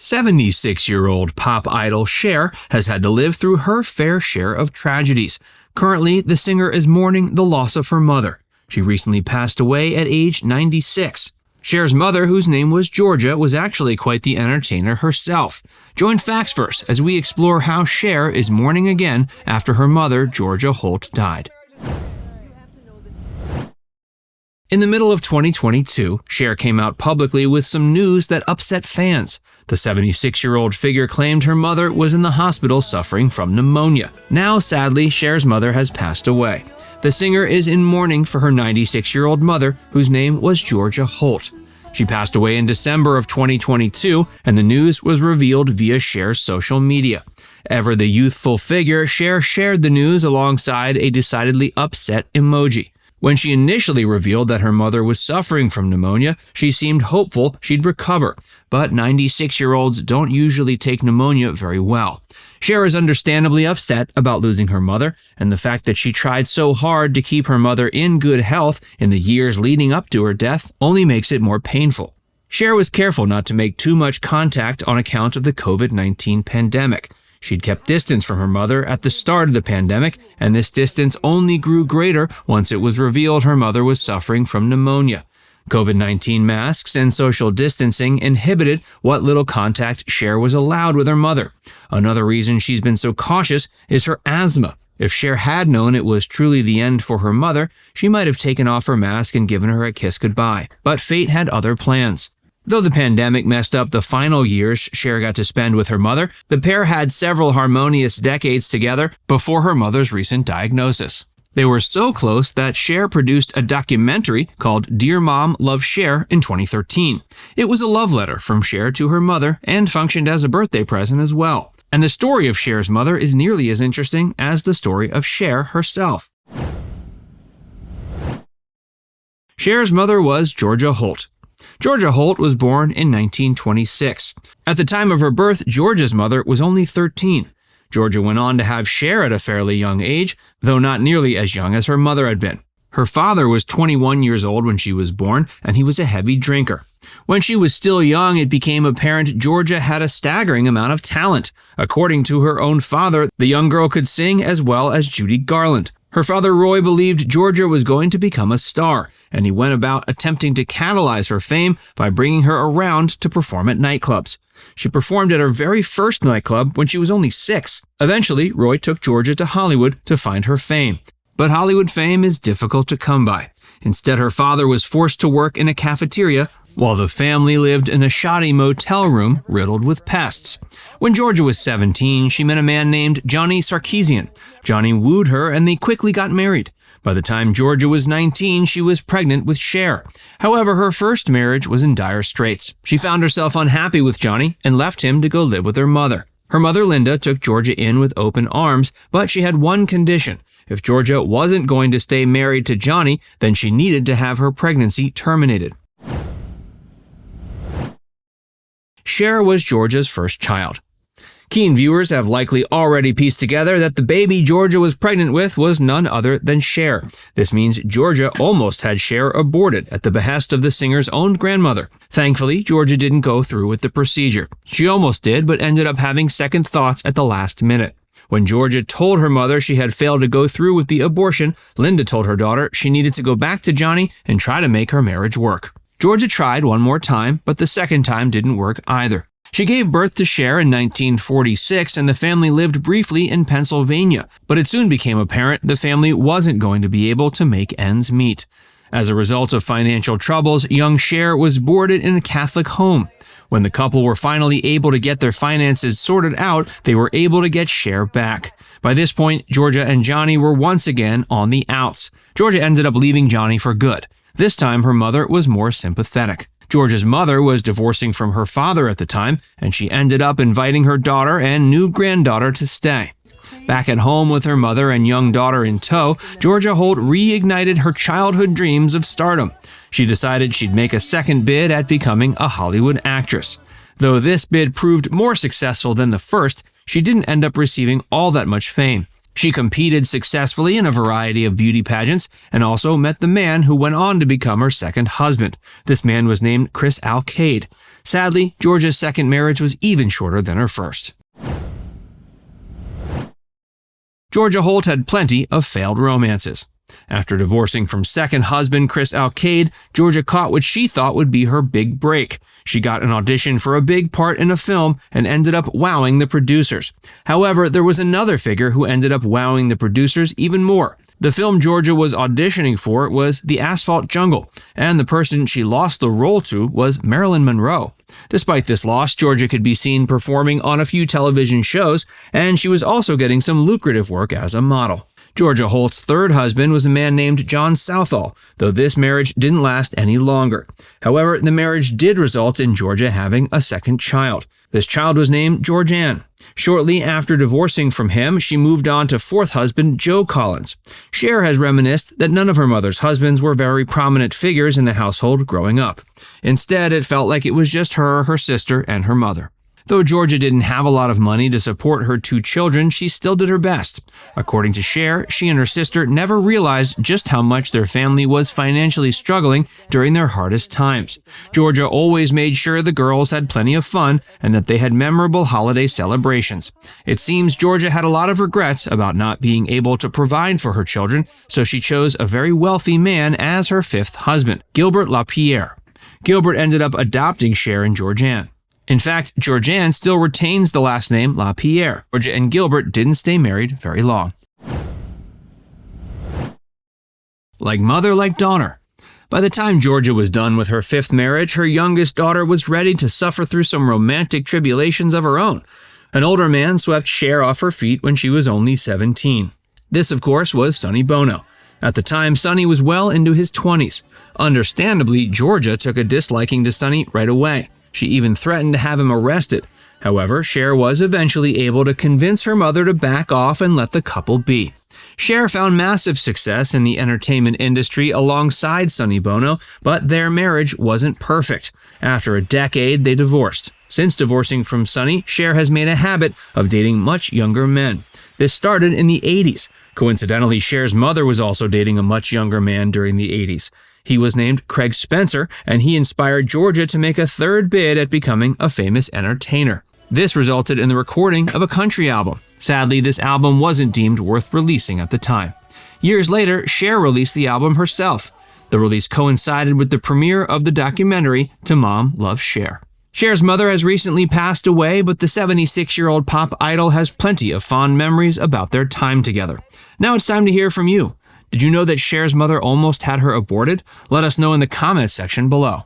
76-year-old pop idol Cher has had to live through her fair share of tragedies. Currently, the singer is mourning the loss of her mother. She recently passed away at age 96. Cher's mother, whose name was Georgia, was actually quite the entertainer herself. Join Factsverse as we explore how Cher is mourning again after her mother, Georgia Holt, died. In the middle of 2022, Cher came out publicly with some news that upset fans. The 76-year-old figure claimed her mother was in the hospital suffering from pneumonia. Now, sadly, Cher's mother has passed away. The singer is in mourning for her 96-year-old mother, whose name was Georgia Holt. She passed away in December of 2022, and the news was revealed via Cher's social media. Ever the youthful figure, Cher shared the news alongside a decidedly upset emoji. When she initially revealed that her mother was suffering from pneumonia, she seemed hopeful she'd recover. But 96-year-olds don't usually take pneumonia very well. Cher is understandably upset about losing her mother, and the fact that she tried so hard to keep her mother in good health in the years leading up to her death only makes it more painful. Cher was careful not to make too much contact on account of the COVID-19 pandemic. She'd kept distance from her mother at the start of the pandemic, and this distance only grew greater once it was revealed her mother was suffering from pneumonia. COVID-19 masks and social distancing inhibited what little contact Cher was allowed with her mother. Another reason she's been so cautious is her asthma. If Cher had known it was truly the end for her mother, she might have taken off her mask and given her a kiss goodbye. But fate had other plans. Though the pandemic messed up the final years Cher got to spend with her mother, the pair had several harmonious decades together before her mother's recent diagnosis. They were so close that Cher produced a documentary called Dear Mom, Love Cher in 2013. It was a love letter from Cher to her mother and functioned as a birthday present as well. And the story of Cher's mother is nearly as interesting as the story of Cher herself. Cher's mother was Georgia Holt. Georgia Holt was born in 1926. At the time of her birth, Georgia's mother was only 13. Georgia went on to have Cher at a fairly young age, though not nearly as young as her mother had been. Her father was 21 years old when she was born, and he was a heavy drinker. When she was still young, it became apparent Georgia had a staggering amount of talent. According to her own father, the young girl could sing as well as Judy Garland. Her father Roy believed Georgia was going to become a star, and he went about attempting to catalyze her fame by bringing her around to perform at nightclubs. She performed at her very first nightclub when she was only 6. Eventually, Roy took Georgia to Hollywood to find her fame. But Hollywood fame is difficult to come by. Instead, her father was forced to work in a cafeteria, while the family lived in a shoddy motel room riddled with pests. When Georgia was 17, she met a man named Johnny Sarkeesian. Johnny wooed her, and they quickly got married. By the time Georgia was 19, she was pregnant with Cher. However, her first marriage was in dire straits. She found herself unhappy with Johnny and left him to go live with her mother. Her mother, Linda, took Georgia in with open arms, but she had one condition. If Georgia wasn't going to stay married to Johnny, then she needed to have her pregnancy terminated. Cher was Georgia's first child. Keen viewers have likely already pieced together that the baby Georgia was pregnant with was none other than Cher. This means Georgia almost had Cher aborted at the behest of the singer's own grandmother. Thankfully, Georgia didn't go through with the procedure. She almost did, but ended up having second thoughts at the last minute. When Georgia told her mother she had failed to go through with the abortion, Linda told her daughter she needed to go back to Johnny and try to make her marriage work. Georgia tried one more time, but the second time didn't work either. She gave birth to Cher in 1946, and the family lived briefly in Pennsylvania, but it soon became apparent the family wasn't going to be able to make ends meet. As a result of financial troubles, young Cher was boarded in a Catholic home. When the couple were finally able to get their finances sorted out, they were able to get Cher back. By this point, Georgia and Johnny were once again on the outs. Georgia ended up leaving Johnny for good. This time, her mother was more sympathetic. Georgia's mother was divorcing from her father at the time, and she ended up inviting her daughter and new granddaughter to stay. Back at home with her mother and young daughter in tow, Georgia Holt reignited her childhood dreams of stardom. She decided she'd make a second bid at becoming a Hollywood actress. Though this bid proved more successful than the first, she didn't end up receiving all that much fame. She competed successfully in a variety of beauty pageants and also met the man who went on to become her second husband. This man was named Chris Alcade. Sadly, Georgia's second marriage was even shorter than her first. Georgia Holt had plenty of failed romances. After divorcing from second husband Chris Alcade, Georgia caught what she thought would be her big break. She got an audition for a big part in a film and ended up wowing the producers. However, there was another figure who ended up wowing the producers even more. The film Georgia was auditioning for was The Asphalt Jungle, and the person she lost the role to was Marilyn Monroe. Despite this loss, Georgia could be seen performing on a few television shows, and she was also getting some lucrative work as a model. Georgia Holt's third husband was a man named John Southall, though this marriage didn't last any longer. However, the marriage did result in Georgia having a second child. This child was named Georgianne. Shortly after divorcing from him, she moved on to fourth husband Joe Collins. Cher has reminisced that none of her mother's husbands were very prominent figures in the household growing up. Instead, it felt like it was just her sister, and her mother. Though Georgia didn't have a lot of money to support her two children, she still did her best. According to Cher, she and her sister never realized just how much their family was financially struggling during their hardest times. Georgia always made sure the girls had plenty of fun and that they had memorable holiday celebrations. It seems Georgia had a lot of regrets about not being able to provide for her children, so she chose a very wealthy man as her fifth husband, Gilbert LaPierre. Gilbert ended up adopting Cher and Georgianne. In fact, Georgianne still retains the last name LaPierre. Georgia and Gilbert didn't stay married very long. Like mother, like daughter. By the time Georgia was done with her fifth marriage, her youngest daughter was ready to suffer through some romantic tribulations of her own. An older man swept Cher off her feet when she was only 17. This, of course, was Sonny Bono. At the time, Sonny was well into his 20s. Understandably, Georgia took a disliking to Sonny right away. She even threatened to have him arrested. However, Cher was eventually able to convince her mother to back off and let the couple be. Cher found massive success in the entertainment industry alongside Sonny Bono, but their marriage wasn't perfect. After a decade, they divorced. Since divorcing from Sonny, Cher has made a habit of dating much younger men. This started in the 80s. Coincidentally, Cher's mother was also dating a much younger man during the 80s. He was named Craig Spencer, and he inspired Georgia to make a third bid at becoming a famous entertainer. This resulted in the recording of a country album. Sadly, this album wasn't deemed worth releasing at the time. Years later, Cher released the album herself. The release coincided with the premiere of the documentary To Mom Loves Cher. Cher's mother has recently passed away, but the 76-year-old pop idol has plenty of fond memories about their time together. Now it's time to hear from you. Did you know that Cher's mother almost had her aborted? Let us know in the comments section below.